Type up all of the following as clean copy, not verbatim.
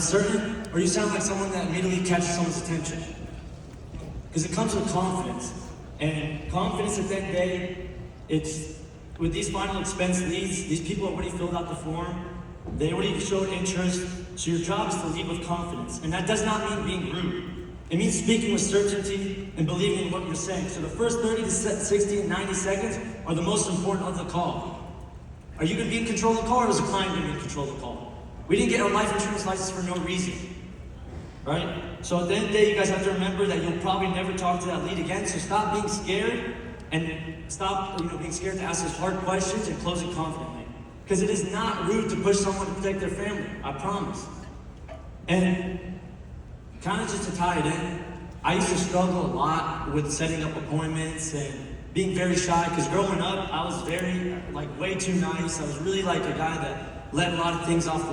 Certain, or you sound like someone that immediately catches someone's attention. Because it comes with confidence. And confidence at the end of the day, it's with these final expense leads, these people already filled out the form, they already showed interest, so your job is to lead with confidence. And that does not mean being rude. It means speaking with certainty and believing in what you're saying. So the first 30 to 60 and 90 seconds are the most important of the call. Are you gonna be in control of the call, or is the client gonna be in control of the call? We didn't get our life insurance license for no reason, right? So at the end of the day, you guys have to remember that you'll probably never talk to that lead again, so stop being scared and stop being scared to ask those hard questions and close it confidently. Because it is not rude to push someone to protect their family, I promise. And kind of just to tie it in, I used to struggle a lot with setting up appointments and being very shy, because growing up, I was very, way too nice. I was really like a guy that let a lot of things off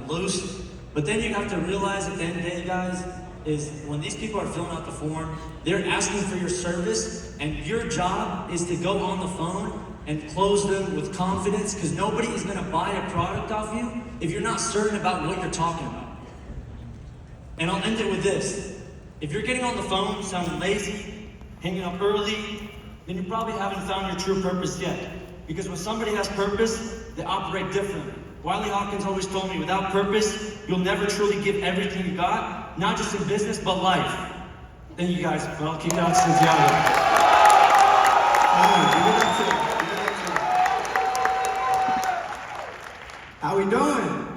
loose. But then you have to realize at the end of the day, guys, is when these people are filling out the form, they're asking for your service, and your job is to go on the phone and close them with confidence, because nobody is gonna buy a product off you if you're not certain about what you're talking about. And I'll end it with this. If you're getting on the phone sounding lazy, hanging up early, then you probably haven't found your true purpose yet. Because when somebody has purpose, they operate differently. Wiley Hawkins always told me, without purpose, you'll never truly give everything you got, not just in business, but life. Thank you guys. Well, I'll keep it out since y'all. How we doing?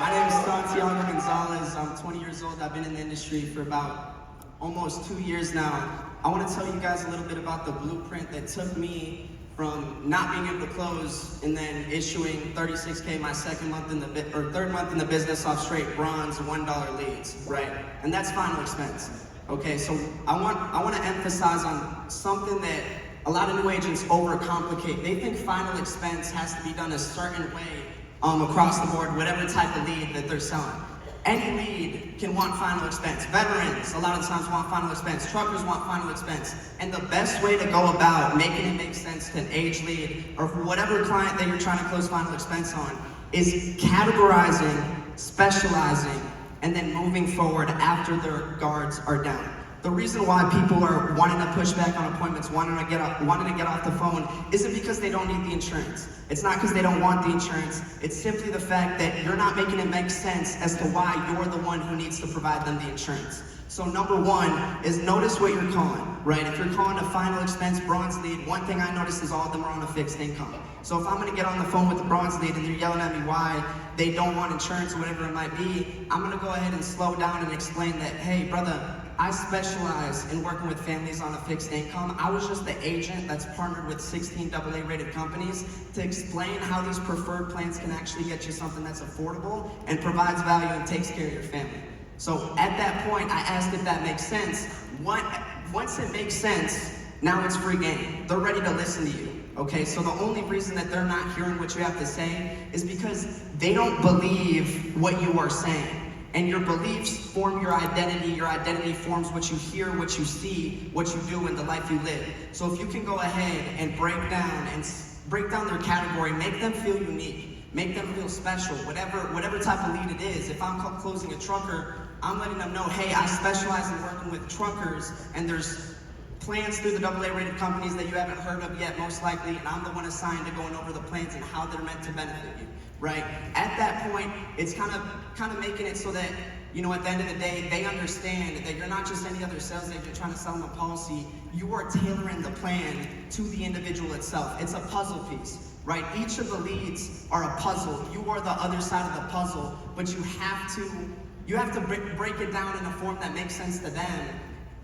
My name is Santiago Gonzalez. I'm 20 years old. I've been in the industry for about almost 2 years now. I want to tell you guys a little bit about the blueprint that took me from not being able to close and then issuing 36K my third month in the business off straight bronze $1 leads, right? And that's final expense. Okay, so I want to emphasize on something that a lot of new agents overcomplicate. They think final expense has to be done a certain way across the board, whatever type of lead that they're selling. Any lead can want final expense. Veterans, a lot of times, want final expense. Truckers want final expense. And the best way to go about making it make sense to an age lead or for whatever client that you're trying to close final expense on is categorizing, specializing, and then moving forward after their guards are down. The reason why people are wanting to push back on appointments, wanting to get off the phone, isn't because they don't need the insurance. It's not because they don't want the insurance. It's simply the fact that you're not making it make sense as to why you're the one who needs to provide them the insurance. So number one is notice what you're calling, right? If you're calling a final expense bronze lead, one thing I notice is all of them are on a fixed income. So if I'm gonna get on the phone with the bronze lead and they're yelling at me why they don't want insurance or whatever it might be, I'm gonna go ahead and slow down and explain that, hey brother, I specialize in working with families on a fixed income. I was just the agent that's partnered with 16 AA rated companies to explain how these preferred plans can actually get you something that's affordable and provides value and takes care of your family. So at that point, I asked if that makes sense. Once it makes sense, now it's free game. They're ready to listen to you. Okay, so the only reason that they're not hearing what you have to say is because they don't believe what you are saying. And your beliefs form your identity forms what you hear, what you see, what you do, and the life you live. So if you can go ahead and break down their category, make them feel unique, make them feel special, whatever type of lead it is. If I'm closing a trucker, I'm letting them know, hey, I specialize in working with truckers, and there's plans through the AA rated companies that you haven't heard of yet, most likely, and I'm the one assigned to going over the plans and how they're meant to benefit you. Right? At that point, it's kind of making it so that, at the end of the day, they understand that you're not just any other sales agent trying to sell them a policy. You are tailoring the plan to the individual itself. It's a puzzle piece, right? Each of the leads are a puzzle. You are the other side of the puzzle, but you have to break it down in a form that makes sense to them,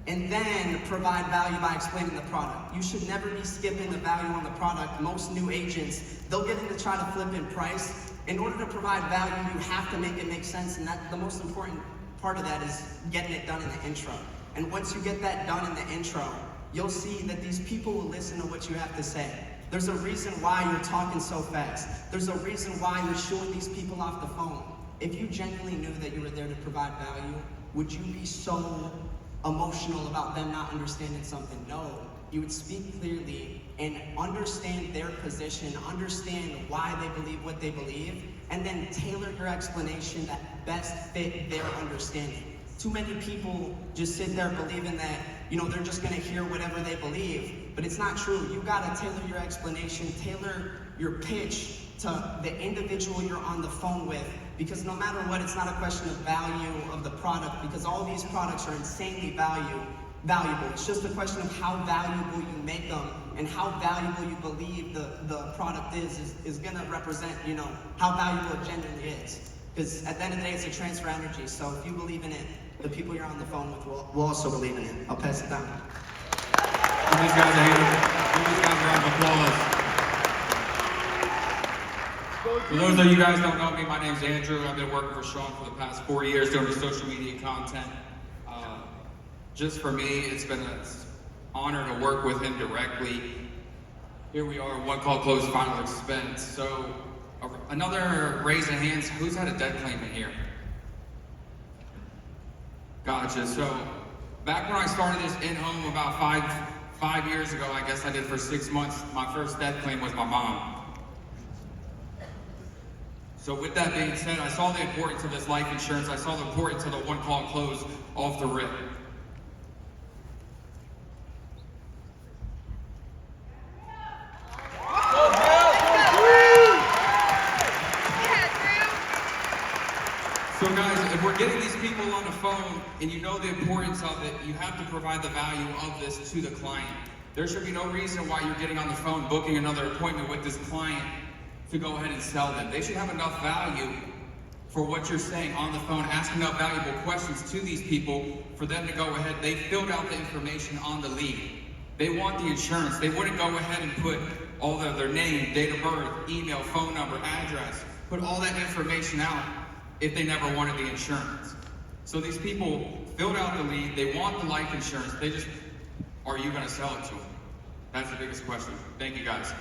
and then provide value by explaining the product. You should never be skipping the value on the product. Most new agents, they'll get in to try to flip in price. In order to provide value, you have to make it make sense, and the most important part of that is getting it done in the intro. And once you get that done in the intro, you'll see that these people will listen to what you have to say. There's a reason why you're talking so fast. There's a reason why you're shooing these people off the phone. If you genuinely knew that you were there to provide value, would you be so emotional about them not understanding something? No. You would speak clearly and understand their position, understand why they believe what they believe, and then tailor your explanation that best fit their understanding. Too many people just sit there believing that, you know, they're just gonna hear whatever they believe, but it's not true. You gotta tailor your explanation, tailor your pitch to the individual you're on the phone with, because no matter what, it's not a question of value of the product, because all these products are insanely valuable. It's just a question of how valuable you make them and how valuable you believe the product is gonna represent, you know, how valuable it genuinely is. Because at the end of the day, it's a transfer energy, so if you believe in it, the people you're on the phone with will also believe in it. I'll pass it down. Give these guys a hand. Give these guys a round of applause. For those of you guys who don't know me, my name's Andrew. I've been working for Sean for the past 4 years doing the social media content. Just for me, it's been an honor to work with him directly. Here we are, one call closed, final expense. So, another raise of hands, who's had a debt claim in here? Gotcha. So, back when I started this in-home about five years ago, I guess I did for 6 months, my first debt claim was my mom. So with that being said, I saw the importance of this life insurance. I saw the importance of the one call close off the rip. So guys, if we're getting these people on the phone and you know the importance of it, you have to provide the value of this to the client. There should be no reason why you're getting on the phone, booking another appointment with this client to go ahead and sell them. They should have enough value for what you're saying on the phone, asking enough valuable questions to these people for them to go ahead. They filled out the information on the lead. They want the insurance. They wouldn't go ahead and put all their name, date of birth, email, phone number, address, put all that information out if they never wanted the insurance. So these people filled out the lead. They want the life insurance. They just, are you going to sell it to them? That's the biggest question. Thank you guys.